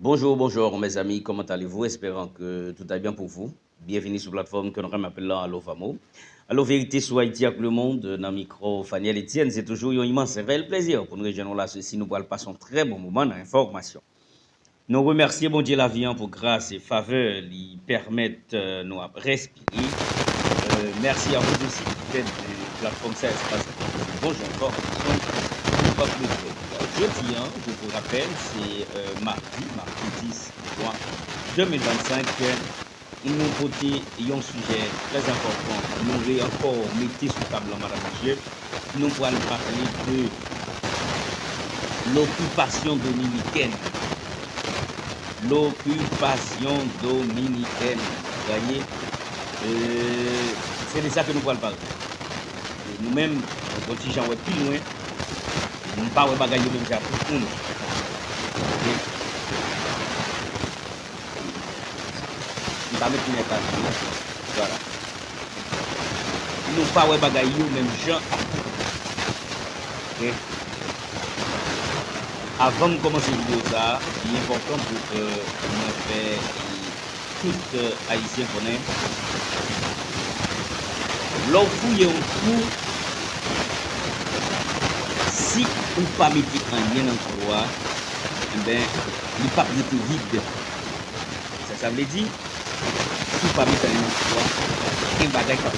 Bonjour, bonjour mes amis, comment allez-vous? Espérant que tout va bien pour vous. Bienvenue sur la plateforme que nous appelons Allo Famo. Allo Vérité sur Haïti avec le monde, dans le micro Faniel Etienne, c'est toujours un immense et réel plaisir pour nous rejoindre là, ceci nous passer un très bon moment dans l'information. Nous remercions bon Dieu la vie pour grâce et faveur, qui permettent nous à respirer. Merci à vous aussi qui faites de plateforme ça espace. Bonjour encore. Jeudi, je vous rappelle, c'est mardi 10 juin 2025. Nous portons un sujet très important. Nous allons encore mettre sur table, madame, monsieur. Nous allons parler de l'occupation dominicaine. L'occupation dominicaine. Vous voyez, c'est de ça que nous allons parler. Nous-mêmes, quand j'en vais plus loin, nous ne parlons pas de bagaille même pour nous. Nous ne mettre une voilà. Nous ne parlons pas de bagaille même gens. Avant de commencer la vidéo, ça, il est important pour que nous fassions tout haïtien connaît. L'on fouille un coup. Si ou pas mettre un lien dans toi, eh bien, il pas être vide. Ça veut dire, si ou pas mettre un lien dans toi, il y a un bagage qui a fait.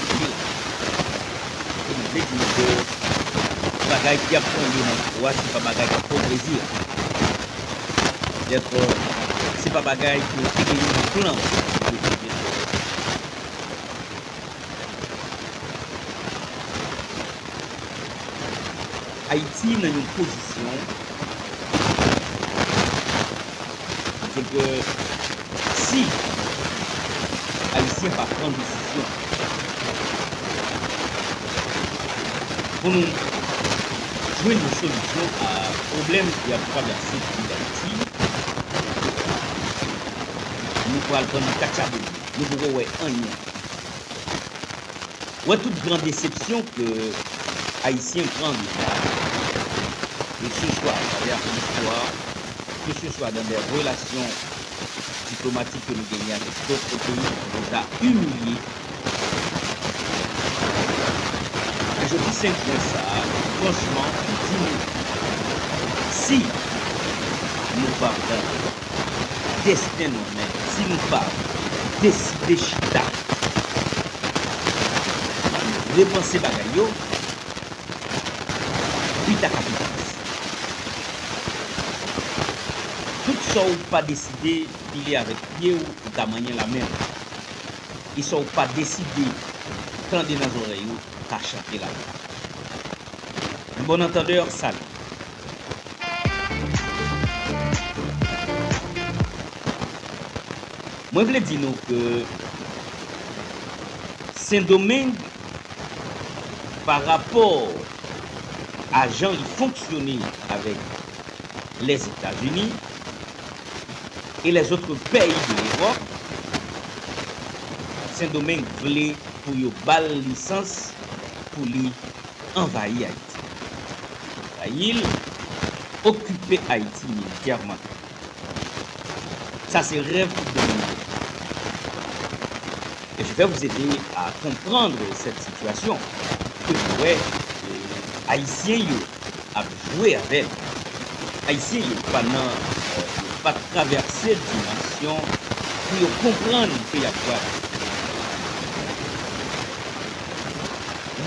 Il veut dire que le bagage qui a fait un lien dans toi, c'est pas un bagage qui a fait plaisir. C'est pas un bagage qui a fait un plan. Haïti dans une position c'est que si Haïtien va prendre décision pour nous jouer une solution à un problème qui a traversé l'Haïti, nous pourrons prendre une cachabou, nous pourrons voir un lien. Ouais, toute grande déception que Haïtien prend que ce soit à travers l'histoire, que ce soit dans des relations diplomatiques que nous gagnons avec d'autres pays, on nous a humiliés. Et je dis simplement ça, franchement, dis-nous, si nous parlons destin nous-mêmes, si nous parlons décider chita, repenser bagayo, puis ta capitale. Tout ça ou pas décidé filer avec pied ou ta manière la même. Ils sont pas décidés tendre dans les oreilles ou ta chanter la même. Un bon entendeur, salut. Moi, je voulais dire que Saint-Domingue, par rapport à gens qui fonctionnaient avec les États-Unis et les autres pays de l'Europe, Saint-Domingue voulait pour y avoir licence pour lui envahir Haïti. Il occupait Haïti militairement. Ça, c'est rêve de nous. Et je vais vous aider à comprendre cette situation. Que ouais, Haïtiens a joué avec. Haïtiens pas traversé dimension pour comprendre qu'il y a quoi.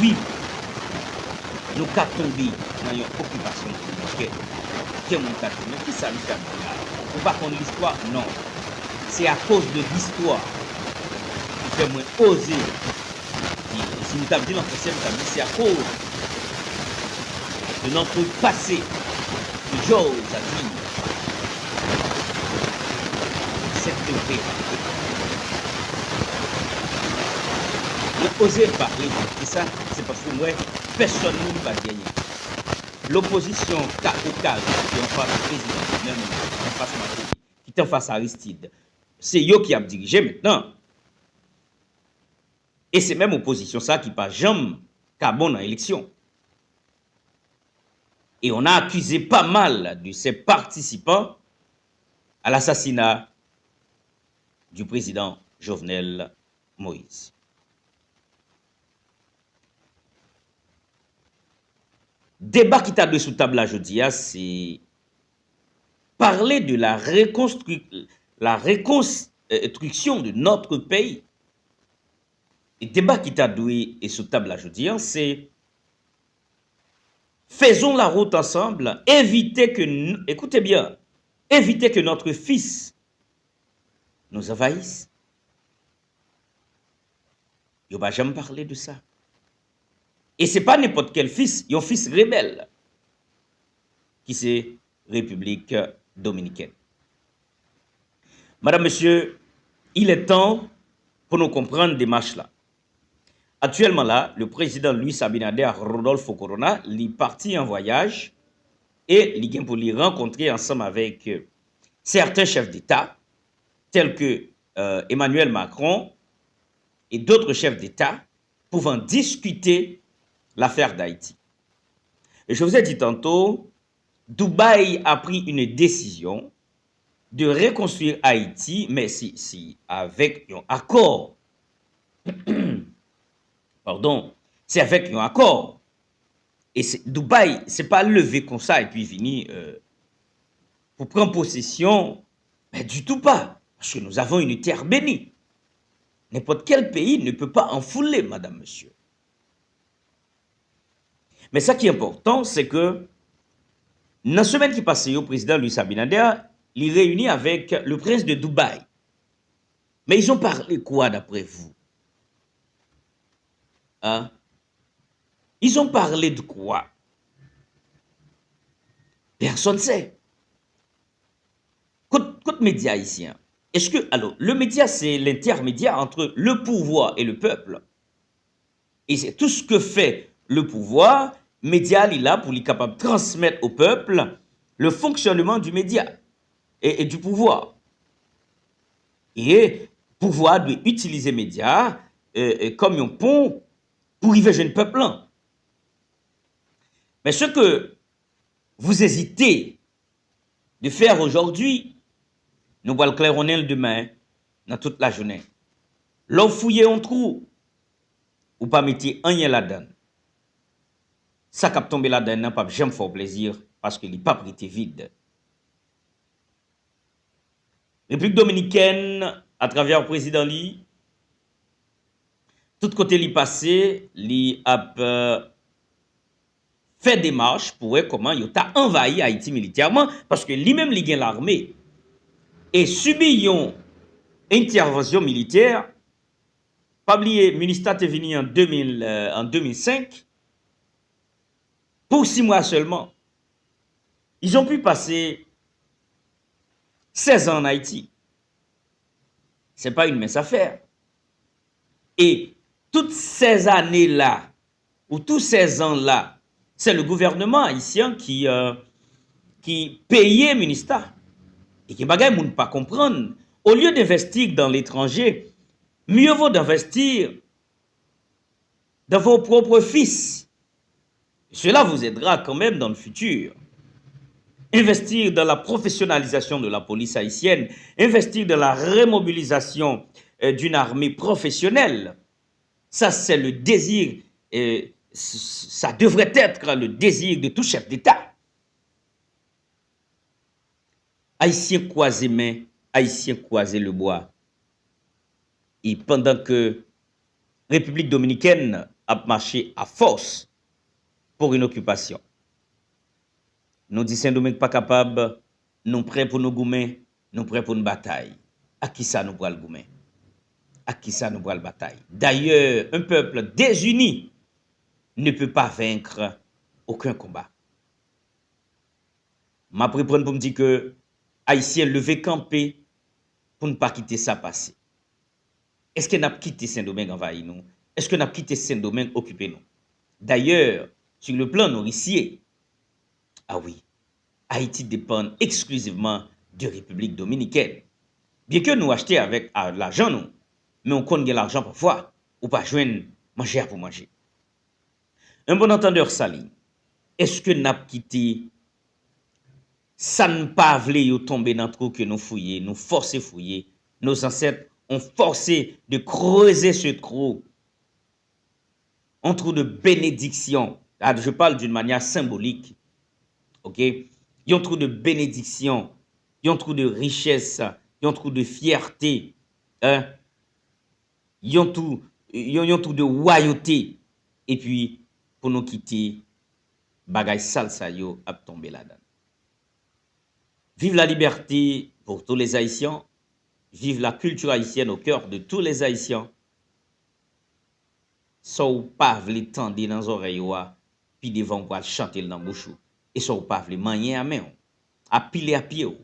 Oui, nous avons tombé dans une occupation dominicaine. Qui ça nous fait là? On ne va pas connaître l'histoire, non. C'est à cause de l'histoire qui fait moins oser. Si nous avons dit dans le français, c'est à cause de notre passé que j'ose à dire cette vérité. Oser parler de ça, c'est parce que moi, personne ne va gagner. L'opposition, cas au cas, qui est en face du président, même en face Macron, qui est en face Aristide, c'est eux qui a dirigé maintenant. Et c'est même opposition ça qui pas jamais bon dans l'élection. Et on a accusé pas mal de ces participants à l'assassinat du président Jovenel Moïse. Débat qui t'a de sous table aujourd'hui, c'est parler de la reconstruction de notre pays. Le débat qui t'a doué et sous table aujourd'hui, c'est faisons la route ensemble, évitez que, écoutez bien, évitez que notre fils nous envahisse. Il ne va jamais parler de ça. Et ce n'est pas n'importe quel fils, il y a un fils rebelle, qui c'est République dominicaine. Madame, Monsieur, il est temps pour nous comprendre des marches là. Actuellement là, le président Luis Abinader Rodolfo Corona, il est parti en voyage et il vient pour les rencontrer ensemble avec certains chefs d'État, tels que Emmanuel Macron et d'autres chefs d'État, pouvant discuter l'affaire d'Haïti. Et je vous ai dit tantôt, Dubaï a pris une décision de reconstruire Haïti, mais si avec un accord. Pardon, c'est avec un accord. Et Dubaï, c'est pas levé comme ça et puis venir pour prendre possession, mais du tout pas. Parce que nous avons une terre bénie. N'importe quel pays ne peut pas enfouler, madame, monsieur. Mais ça qui est important, c'est que dans la semaine qui passait, le président Luis Abinader, il réunit avec le prince de Dubaï. Mais ils ont parlé quoi d'après vous? Hein? Ils ont parlé de quoi? Personne ne sait. Côté média haïtien, est-ce que, alors, le média, c'est l'intermédiaire entre le pouvoir et le peuple. Et c'est tout ce que fait le pouvoir, média, il est là pour être capable de transmettre au peuple le fonctionnement du média et du pouvoir. Et le pouvoir doit utiliser les médias comme un pont pour arriver à un peuple. Mais ce que vous hésitez de faire aujourd'hui, nous allons le claironner demain, dans toute la journée. L'on fouille un trou, ou pas mettre rien là-dedans. Ça cap tomber là-dedans, n'a pas jamais fait plaisir, parce qu'il n'est pas prêté vide. République dominicaine, à travers le président Li, tout côté li passé, li a fait des marches pour voir comment il a envahi Haïti militairement, parce que lui-même li gagne l'armée et subit une intervention militaire. Pas oublier, ministère est venu en 2005 pour 6 mois seulement. Ils ont pu passer 16 ans en Haïti. Ce n'est pas une mince affaire. Et toutes ces années-là, ou tous ces ans-là, c'est le gouvernement haïtien qui payait le ministère. Et qui bagaille moun pas comprendre. Au lieu d'investir dans l'étranger, mieux vaut d'investir dans vos propres fils. Cela vous aidera quand même dans le futur. Investir dans la professionnalisation de la police haïtienne, investir dans la remobilisation d'une armée professionnelle. Ça, c'est le désir, ça devrait être le désir de tout chef d'État. Haïtiens croisés main, Haïtiens croisés le bois. Et pendant que République dominicaine a marché à force pour une occupation, nous disons Saint-Domingue pas capable, nous prêts pour nous goumer, nous prêts pour une bataille. À qui ça nous bras le goumer? À qui ça nous bras le bataille? D'ailleurs, un peuple désuni ne peut pas vaincre aucun combat. M'a pris pour me dire que Haïtiens levé camper pour ne pas quitter ça passer. Est-ce qu'on a quitté Saint-Domingue envahi nous? Est-ce qu'on a quitté Saint-Domingue occupé nous? D'ailleurs, sur le plan nourricier, ah oui, Haïti dépend exclusivement de République dominicaine. Bien que nous achetions avec l'argent, nous, mais on connaît l'argent parfois, ou pas joindre manger pour manger. Un bon entendeur Saline, est-ce que nous avons quitté Ça ne pas vle yo tomber dans le trou que nous fouiller, nous forcer fouiller. Nos ancêtres ont forcé de creuser ce trou. Un trou de bénédiction. Ah, je parle d'une manière symbolique. OK? Un trou de bénédiction, un trou de richesse, un trou de fierté, hein? Un trou de royauté. Et puis, pour nous quitter, bagay salsa yo ap tomber là-dedans. Vive la liberté pour tous les Haïtiens. Vive la culture haïtienne au cœur de tous les Haïtiens. Ça ou pas vle tendre dans oreille puis devant pour chanter dans bouche et ça ou pas vle manier à main à piler à pied ou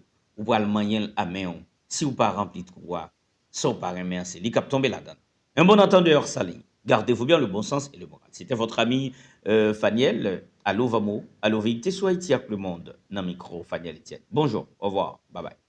pour le manier à main si ou pas rempli de quoi ça ou pas remet c'est li cap tomber là-dedans. Un bon entendeur salut. Gardez-vous bien le bon sens et le moral. C'était votre ami Faniel. Allô Vamo, allô Vérité soit Haïti avec le monde. Dans micro Faniel Etienne. Bonjour, au revoir, bye bye.